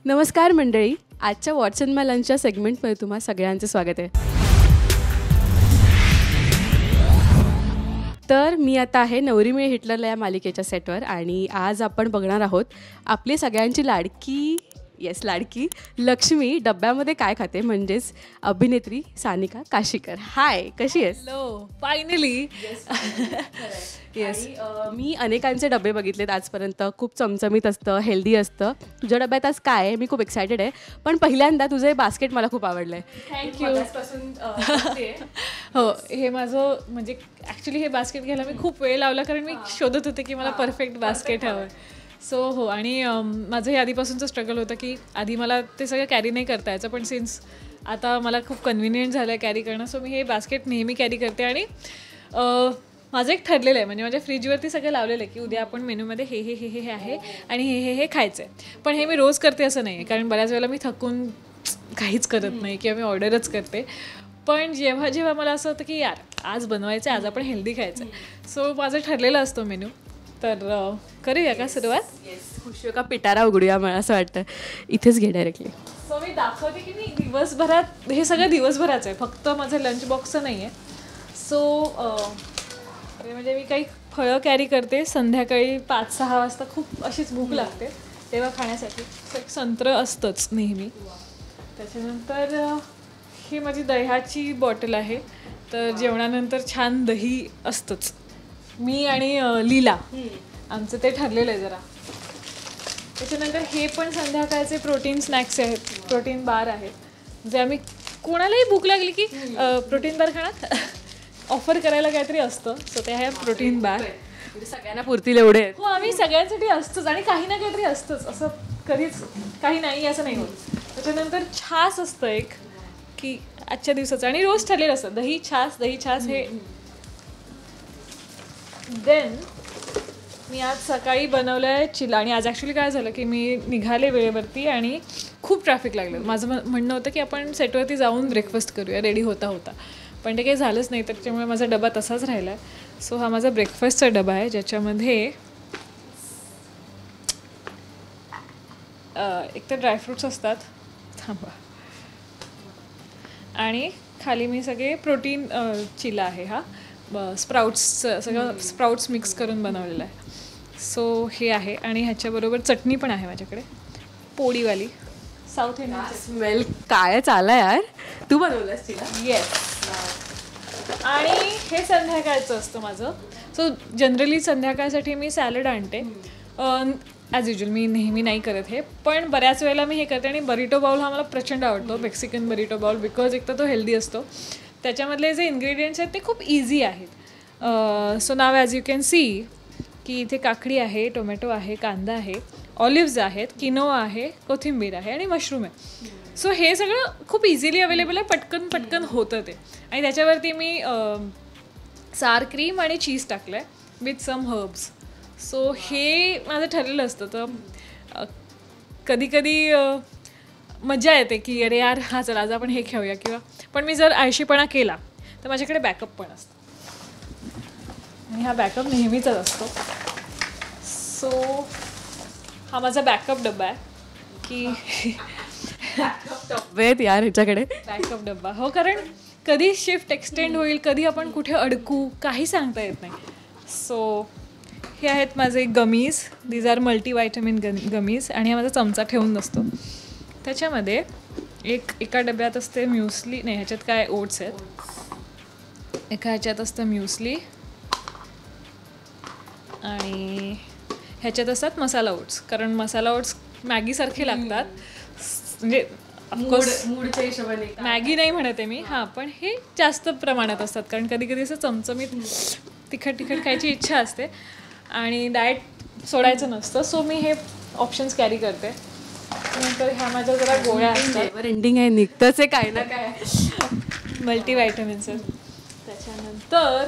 नमस्कार मंडळी, आजच्या व्हॉट्स इन माय लंचच्या सेगमेंटमध्ये तुम्हा सगळ्यांचं स्वागत आहे. तर मी आता आहे नवरी मिळे हिटलरला या मालिकेच्या सेटवर आणि आज आपण बघणार आहोत आपली सगळ्यांची लाडकी लाडकी लक्ष्मी डब्यामध्ये काय खाते, म्हणजेच अभिनेत्री सानिका काशीकर. हाय, कशी आहेस? Hello, finally. येस. मी अनेकांचे डबे बघितलेत आजपर्यंत. खूप चमचमीत असतं, हेल्दी असतं. तुझ्या डब्यात आज काय आहे? मी खूप एक्सायटेड आहे. पण पहिल्यांदा तुझं हे बास्केट मला खूप आवडलं आहे. थँक्यू. हो, हे माझं म्हणजे ॲक्च्युली हे बास्केट घ्यायला मी खूप वेळ लावला, कारण मी शोधत होते की मला परफेक्ट बास्केट हवं. सो हो, आणि माझं हे आधीपासूनचं स्ट्रगल होतं की आधी मला ते सगळं कॅरी नाही करता यायचं, पण सिन्स आता मला खूप कन्व्हिनियंट झालं आहे कॅरी करणं, सो मी हे बास्केट नेहमी कॅरी करते. आणि माझं एक ठरलेलं आहे, म्हणजे माझ्या फ्रीजवरती सगळं लावलेलं आहे की उद्या आपण मेनूमध्ये हे हे हे हे आहे आणि हे हे हे खायचं आहे. पण हे मी रोज करते असं नाही आहे, कारण बऱ्याच वेळेला मी थकून काहीच करत नाही किंवा मी ऑर्डरच करते. पण जेव्हा जेव्हा मला असं होतं की यार आज बनवायचं आहे, आज आपण हेल्दी खायचं आहे, सो माझं ठरलेलं असतो मेनू. तर करूया का सुरुवात? खुशी का पिटारा उघडूया, मला असं वाटतं. इथेच घे डायरेक्टली. सो मी दाखवते की मी दिवसभरात हे सगळं दिवसभराचं आहे, फक्त माझं लंच बॉक्सचं नाही आहे. सो म्हणजे मी काही फळं कॅरी करते. संध्याकाळी 5-6 वाजता खूप अशीच भूक लागते तेव्हा खाण्यासाठी. एक संत्र असतंच नेहमी. त्याच्यानंतर ही माझी दह्याची बॉटल आहे, तर जेवणानंतर छान दही असतंच. मी आणि लीला आमचं ते ठरलेलं आहे जरा. त्याच्यानंतर हे पण संध्याकाळचे प्रोटीन स्नॅक्स आहेत, प्रोटीन बार आहेत, जे आम्ही कोणालाही भूक लागली की प्रोटीन बार खाणार ऑफर करायला काहीतरी असतं. सो ते आहे प्रोटीन बार. सगळ्यांना पुरतील एवढे. हो, आम्ही सगळ्यांसाठी असतंच आणि काही ना काहीतरी असतंच, असं कधीच काही नाही असं नाही होत. त्याच्यानंतर छास असतं एक की आजच्या दिवसाचं, आणि रोज ठरलेलं असतं दही छास हे. देन मी आज सकाळी बनवलं आहे चिला. आणि आज ॲक्च्युली काय झालं की मी निघाले वेळेवरती आणि खूप ट्रॅफिक लागलं. माझं म्हणणं होतं की आपण सेटवरती जाऊन ब्रेकफास्ट करूया रेडी होता, पण ते काही झालंच नाही, त्याच्यामुळे माझा डबा तसाच राहिला आहे. सो हा माझा ब्रेकफास्टचा डबा आहे, ज्याच्यामध्ये एक तर ड्रायफ्रूट्स असतात, थांबा, आणि खाली मी सगळे प्रोटीन चिला आहे. हा स्प्राउट्सचं सगळं स्प्राउट्स मिक्स करून बनवलेलं आहे. सो हे आहे, आणि ह्याच्याबरोबर चटणी पण आहे माझ्याकडे, पोळीवाली साऊथ इंडियन. स्मेल काय चालला यार. तू बनवलंस तिला? येस. आणि हे संध्याकाळचं असतं माझं. सो जनरली संध्याकाळसाठी मी सॅलड आणते. ॲज युजल मी नेहमी नाही करत हे, पण बऱ्याच वेळेला मी हे करते. आणि बरिटो बाउल हा मला प्रचंड आवडतो, मेक्सिकन बरिटो बाउल, बिकॉज एक तर तो हेल्दी असतो, त्याच्यामधले जे इन्ग्रेडियंट्स आहेत ते खूप इझी आहेत. So now as you can see की इथे काकडी आहे, टोमॅटो आहे, कांदा आहे, ऑलिव्ज आहेत, किनोआ आहे, कोथिंबीर आहे आणि मशरूम आहे. सो हे सगळं खूप इझिली अवेलेबल आहे, पटकन होतं ते. आणि त्याच्यावरती मी सार क्रीम आणि चीज टाकलं आहे विथ सम हर्ब्स. सो हे माझं ठरलेलं असतं. तर कधी कधी मजा येते की अरे यार हा चला आज आपण हे खेळूया, किंवा पण मी जर आळशीपणा केला तर माझ्याकडे बॅकअप पण असतो, आणि हा बॅकअप नेहमीचाच असतो. सो हा माझा बॅकअप डब्बा आहे की वेत यार ह्याच्याकडे बॅकअप डब्बा. हो, कारण कधी शिफ्ट एक्सटेंड होईल, कधी आपण कुठे अडकू, काही सांगता येत नाही. सो हे आहेत माझे gummies. These are multivitamin gummies. आणि हा माझा चमचा ठेवून असतो. त्याच्यामध्ये एका डब्यात असते म्युस्ली, नाही ह्याच्यात काय ओट्स आहेत, एका ह्याच्यात असतं म्युस्ली, आणि ह्याच्यात असतात मसाला ओट्स. कारण मसाला ओट्स मॅगीसारखे लागतात, म्हणजे मूडच्या हिशोबाने मॅगी नाही म्हणते मी, हां, पण हे जास्त प्रमाणात असतात, कारण कधी कधी असं चमचमीत तिखट खायची इच्छा असते आणि डाएट सोडायचं नसतं. सो मी हे ऑप्शन्स कॅरी करते. नंतर ह्या माझ्या जरा गोळ्या असतात, एंडिंग आहे, निघतंच आहे काय ना काय मल्टीव्हायटमिन्स. त्याच्यानंतर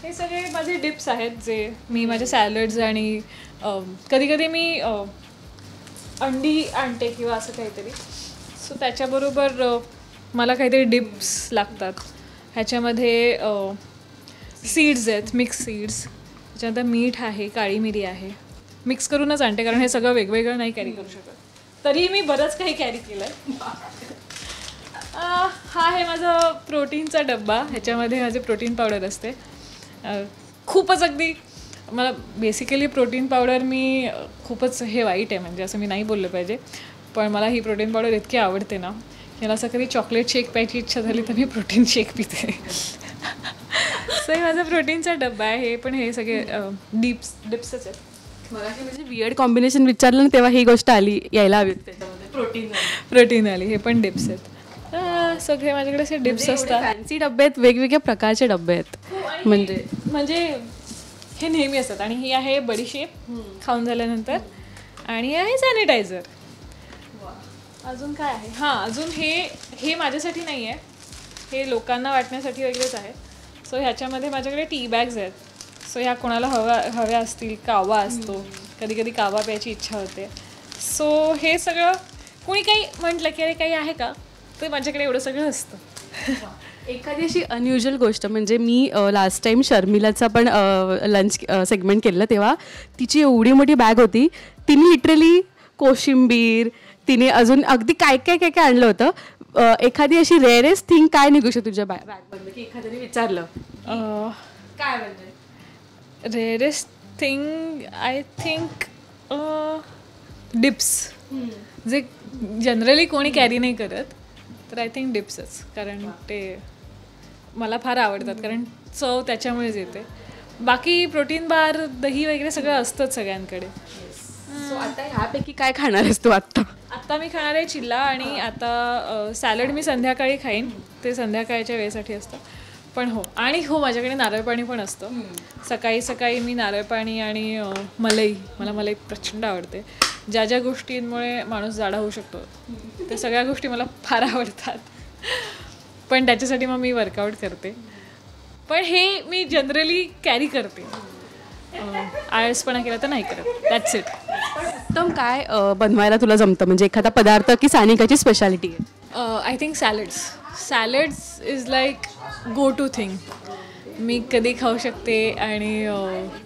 हे सगळे माझे डिप्स आहेत, जे मी माझे सॅलड्स, आणि कधी कधी मी अंडी आणते किंवा असं काहीतरी. सो त्याच्याबरोबर मला काहीतरी डिप्स लागतात. ह्याच्यामध्ये सीड्स आहेत, मिक्स सीड्स. त्याच्यानंतर मीठ आहे, काळी मिरी आहे, मिक्स करूनच आणते, कारण हे सगळं वेगवेगळं नाही कॅरी करू शकत. तरीही मी बरंच काही कॅरी केलं आहे. हा आहे माझा प्रोटीनचा डब्बा. ह्याच्यामध्ये माझे प्रोटीन पावडर असते. खूपच अगदी मला बेसिकली प्रोटीन पावडर मी खूपच हे वाईट आहे, म्हणजे असं मी नाही बोललं पाहिजे, पण मला ही प्रोटीन पावडर इतकी आवडते ना, मला असं कधी चॉकलेट शेक प्यायची इच्छा झाली तर मी प्रोटीन शेक पिते. सो हे माझा प्रोटीनचा डब्बा आहे. हे पण हे सगळे डिप्सच आहेत. मला म्हणजे वियर्ड कॉम्बिनेशन विचारलं ना तेव्हा ही गोष्ट आली, यायला हवी त्याच्यामध्ये प्रोटीन आली. हे पण डिप्स आहेत. सगळे माझ्याकडे असे डिप्स असतात. फॅन्सी डब्बे आहेत, वेगवेगळ्या प्रकारचे डब्बे आहेत. म्हणजे हे नेहमी असतात. आणि ही आहे बडीशेप खाऊन झाल्यानंतर, आणि हे आहे सॅनिटायझर. अजून काय आहे? अजून हे माझ्यासाठी नाही आहे, हे लोकांना वाटण्यासाठी वगैरेच आहे. सो ह्याच्यामध्ये माझ्याकडे टी बॅग्स आहेत. सो ह्या कोणाला हव्या असतील, कावा असतो, कधी कधी कावा प्यायची इच्छा होते. सो हे सगळं कोणी काही म्हटलं की अरे काही आहे का, तर माझ्याकडे एवढं सगळं असतं. एखादी अशी अनयुज्युअल गोष्ट, म्हणजे मी लास्ट टाईम शर्मिलाचा पण लंच सेगमेंट केलेलं, तेव्हा तिची एवढी मोठी बॅग होती, तिने लिटरली कोशिंबीर, तिने अजून अगदी काय काय काय काय आणलं होतं. एखादी अशी रेअरेस्ट थिंग काय निघू शकते तुझ्या बॅगमधलं, की एखाद्याने विचारलं काय म्हणजे rarest thing I think dips, जे जनरली कोणी कॅरी नाही करत, तर आय थिंक डिप्सच. कारण ते मला फार आवडतात, कारण चव त्याच्यामुळेच येते. बाकी प्रोटीन बार, दही वगैरे सगळं असतंच सगळ्यांकडे. सो आता ह्यापैकी काय खाणार आहेस तू आत्ता मी खाणार आहे चिल्ला, आणि आता सॅलड मी संध्याकाळी खाईन, ते संध्याकाळच्या वेळेसाठी असतं. पण हो माझ्याकडे नारळ पाणी पण असतं. सकाळी सकाळी मी नारळ पाणी आणि मला मलाई प्रचंड आवडते. ज्या ज्या गोष्टींमुळे माणूस जाडा होऊ शकतो त्या सगळ्या गोष्टी मला फार आवडतात, पण त्याच्यासाठी मग मी वर्कआउट करते. पण हे मी जनरली कॅरी करते, आळसपणा केला तर नाही करत. That's it. उत्तम काय बनवायला तुला जमतं, म्हणजे एखादा पदार्थ की सानिकाची स्पेशालिटी आहे? I think salads is like go to thing. मी कधी खाऊ शकते आणि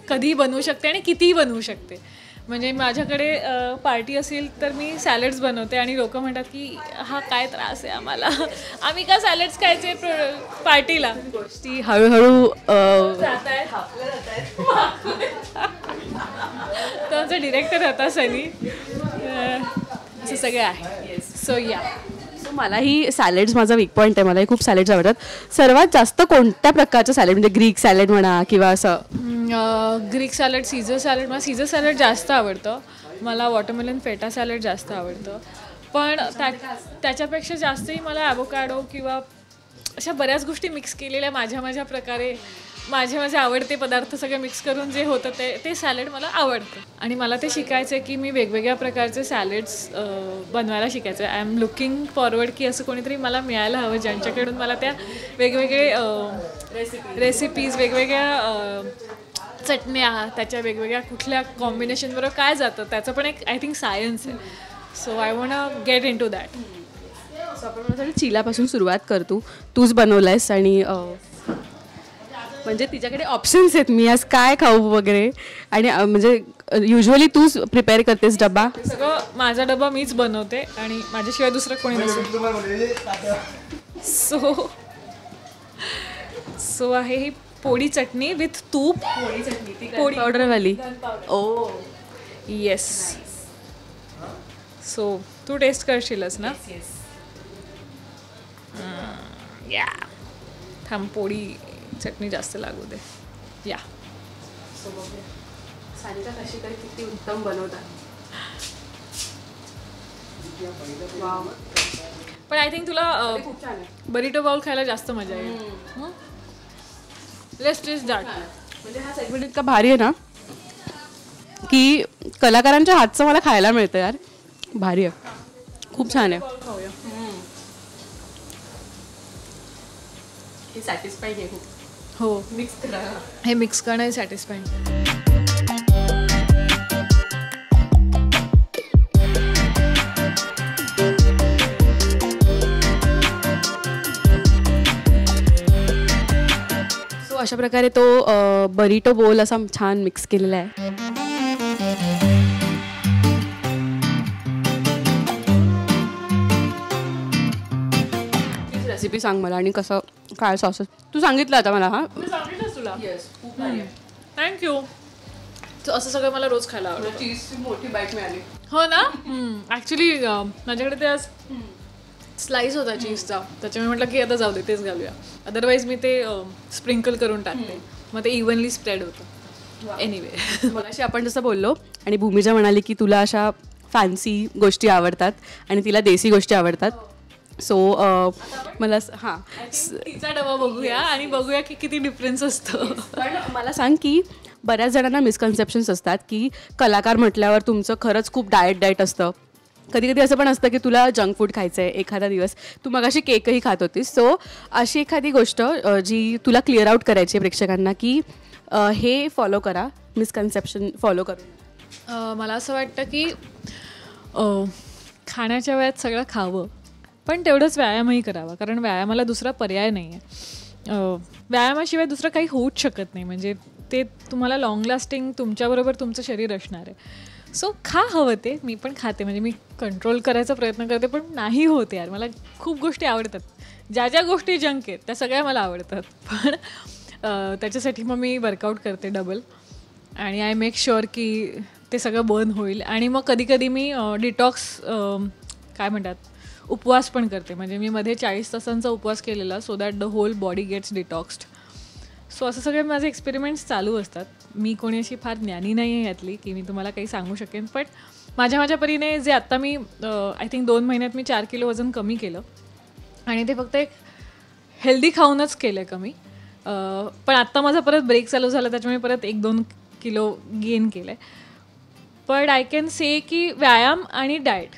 कधी बनवू शकते आणि कितीही बनवू शकते. म्हणजे माझ्याकडे पार्टी असेल तर मी सॅलड्स बनवते, आणि लोक म्हणतात की हा काय त्रास आहे आम्हाला, आम्ही का सॅलड्स खायचे पार्टीला. गोष्टी हळूहळू जात आहेत. तर आमचा डिरेक्टर होता सनी. असं सगळं आहे. सो मलाही सॅलड्स माझा वीक पॉईंट आहे. मलाही खूप सॅलड्स आवडतात. सर्वात जास्त कोणत्या प्रकारचं सॅलड, म्हणजे ग्रीक सॅलड म्हणा किंवा असं? Greek salad, Caesar salad. मला सीझर सॅलड जास्त आवडतं. मला वॉटरमेलन फेटा सॅलड जास्त आवडतं. पण त्याच्यापेक्षा जास्तही मला ॲव्होकॅडो किंवा अशा बऱ्याच गोष्टी मिक्स केलेल्या माझ्या प्रकारे माझे आवडते पदार्थ सगळे मिक्स करून जे होतं ते सॅलड मला आवडतं. आणि मला ते शिकायचं आहे की मी वेगवेगळ्या प्रकारचे सॅलड्स बनवायला शिकायचं आहे. आय एम लुकिंग फॉरवर्ड की असं कोणीतरी मला मिळायला हवं ज्यांच्याकडून मला त्या वेगवेगळे रेसिपीज, वेगवेगळ्या चटण्या, त्याच्या वेगवेगळ्या कुठल्या कॉम्बिनेशनबरोबर काय जातं त्याचं पण एक आय थिंक सायन्स आहे. So I want get into that. So आपण मला चिलापासून सुरुवात करतो. तूच बनवलं आहेस आणि म्हणजे तिच्याकडे ऑप्शन्स आहेत, मी आज काय खाऊ वगैरे. आणि म्हणजे युजली तूच प्रिपेअर करतेस डबा? सगळं माझा डबा मीच बनवते आणि माझ्याशिवाय दुसरं कोणी नसतं. सो आहे ही पोळी चटणी विथ तूप. पोळी पावडरवाली? ओ येस. सो तू टेस्ट करशीलच ना? या थांब, पोळी चटणी जास्त लागू दे. या सानिका कशी तरी किती उत्तम बनवतात. पण आय थिंक तुला बरिटो बाउल खायला जास्त मजा येईल. Let's taste that. म्हणजे हा सेगमेंट इतका भारी आहे ना की कलाकारांच्या हातचं मला खायला मिळतं यार. भारी आहे, खूप छान आहे. हे सॅटिस्फाईड आहे खूप. हो, मिक्स करा. हे मिक्स करणं हे सॅटिस्फाईड. सो अशा प्रकारे तो बरिटो बोल असा छान मिक्स केलेला आहे. रेसिपी सांग मला आणि कसं काय सॉसेस तू सांगितलं आता मला. हां मी सांगितलंच तुला. थँक्यू. असं सगळं मला रोज खायला आवडतं. चीजची मोठी बाईट मिळाली. हो ना. ॲक्च्युली माझ्याकडे ते आज स्लाईस होता चीजचा, त्याच्यामुळे म्हटलं की आता जाऊ दे तेच घालूया. अदरवाईज मी ते स्प्रिंकल करून टाकते, मग ते इव्हनली स्प्रेड होतं. एनिवे मगाशी आपण जसं बोललो आणि भूमिजा म्हणाली की तुला अशा फॅन्सी गोष्टी आवडतात आणि तिला देसी गोष्टी आवडतात. सो मला हां तिचा डबा बघूया आणि बघूया की किती डिफरन्स असतो. पण मला सांग की बऱ्याच जणांना मिसकन्सेप्शन्स असतात की कलाकार म्हटल्यावर तुमचं खरंच खूप डाएट असतं. कधी कधी असं पण असतं की तुला जंक फूड खायचं आहे एखादा दिवस. तू मगाशी केकही खात होतीस. सो अशी एखादी गोष्ट जी तुला क्लिअर आउट करायची आहे प्रेक्षकांना की हे फॉलो करा, मिसकन्सेप्शन फॉलो करून. मला असं वाटतं की खाण्याच्या वेळात सगळं खावं, पण तेवढंच व्यायामही करावा, कारण व्यायामाला दुसरा पर्याय नाही आहे. व्यायामाशिवाय दुसरं काही होऊच शकत नाही. म्हणजे ते तुम्हाला लाँग लास्टिंग तुमच्याबरोबर तुमचं शरीर असणार आहे. सो खा हवं ते. मी पण खाते, म्हणजे मी कंट्रोल करायचा प्रयत्न करते, पण नाही होत यार. मला खूप गोष्टी आवडतात. ज्या ज्या गोष्टी जंक आहेत त्या सगळ्या मला आवडतात, पण त्याच्यासाठी मग मी वर्कआउट करते डबल आणि आय मेक शुअर की ते सगळं बर्न होईल. आणि मग कधी कधी मी डिटॉक्स काय म्हणतात उपवास पण करते. म्हणजे मी मध्ये 40 तासांचा उपवास केलेला, so that the whole body gets detoxed. So असं सगळे माझे एक्सपेरिमेंट्स चालू असतात. मी कोणी अशी फार ज्ञानी नाही आहे यातली की मी तुम्हाला काही सांगू शकेन, पण माझ्या परीने जे आत्ता मी आय थिंक 2 महिन्यात मी 4 किलो वजन कमी केलं आणि ते फक्त एक हेल्दी खाऊनच केलं कमी. पण आत्ता माझा परत ब्रेक चालू झाला, त्याच्यामुळे परत 1-2 किलो गेन केलं आहे. पण आय कॅन से की व्यायाम आणि डाएट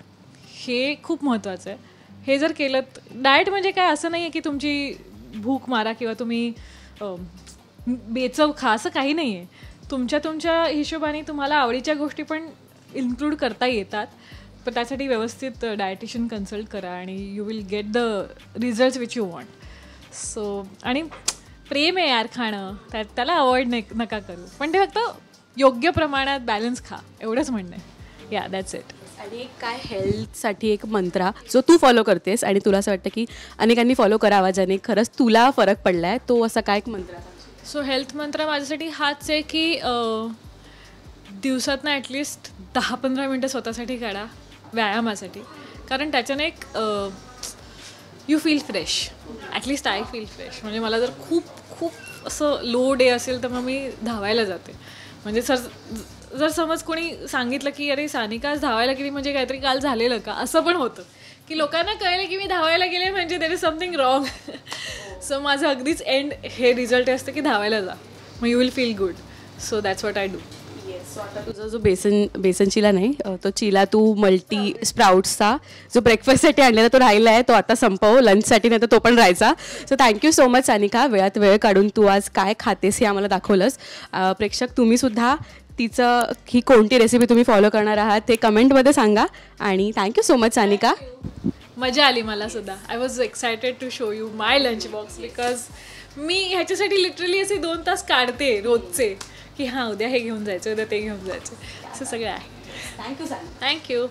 हे खूप महत्त्वाचं आहे. हे जर केलं, डाएट म्हणजे काय असं नाही आहे की तुमची भूक मारा किंवा तुम्ही बेचव खा, असं काही नाही आहे. तुमच्या हिशोबाने तुम्हाला आवडीच्या गोष्टी पण इन्क्लूड करता येतात. पण त्यासाठी व्यवस्थित डायटिशियन कन्सल्ट करा आणि you will get the results which you want. So आणि प्रेम आहे यार खाणं, त्याला अवॉइड नका करू, पण ते फक्त योग्य प्रमाणात बॅलन्स खा, एवढंच म्हणणं आहे. या दॅट्स इट. आणि एक काय हेल्थसाठी एक मंत्रा जो तू फॉलो करतेस आणि तुला असं वाटतं की अनेकांनी फॉलो करावा ज्याने खरंच तुला फरक पडला आहे, तो असा काय एक मंत्रा? सो हेल्थ मंत्र माझ्यासाठी हाच आहे की दिवसातनं ॲटलिस्ट 10-15 मिनटं स्वतःसाठी काढा व्यायामासाठी, कारण त्याच्याने एक you feel fresh. At least I feel fresh. म्हणजे मला जर खूप असं लो डे असेल तर मग मी धावायला जाते. म्हणजे जर समज कोणी सांगितलं की अरे सानिका आज धावायला गेली म्हणजे काहीतरी काल झालेलं का, असं पण होतं की लोकांना कळलं की मी धावायला गेले म्हणजे there is something wrong. So माझं अगदीच एंड हे रिझल्ट असतं की धावायला जा, मग you will feel good. So that's what I do. So आता तुझा जो बेसन चिला नाही तो चिला तू मल्टी स्प्राउट्सचा जो ब्रेकफास्टसाठी आणलेला तो राहिला आहे, तो आता संपव. लंचसाठी नाही तर तो पण राहायचा. So thank you so much Sanika, वेळात वेळ काढून तू आज काय खातेस हे आम्हाला दाखवलंस. प्रेक्षक तुम्हीसुद्धा तिचं ही कोणती रेसिपी तुम्ही फॉलो करणार आहात ते कमेंटमध्ये सांगा. आणि थँक्यू सो मच सानिका. मजा आली मला सुद्धा. I was excited to show you my lunch box, because मी ह्याच्यासाठी लिटरली असे 2 तास काढते रोजचे की हां उद्या हे घेऊन जायचं, उद्या ते घेऊन जायचं, असं सगळं आहे. थँक्यू. थँक्यू.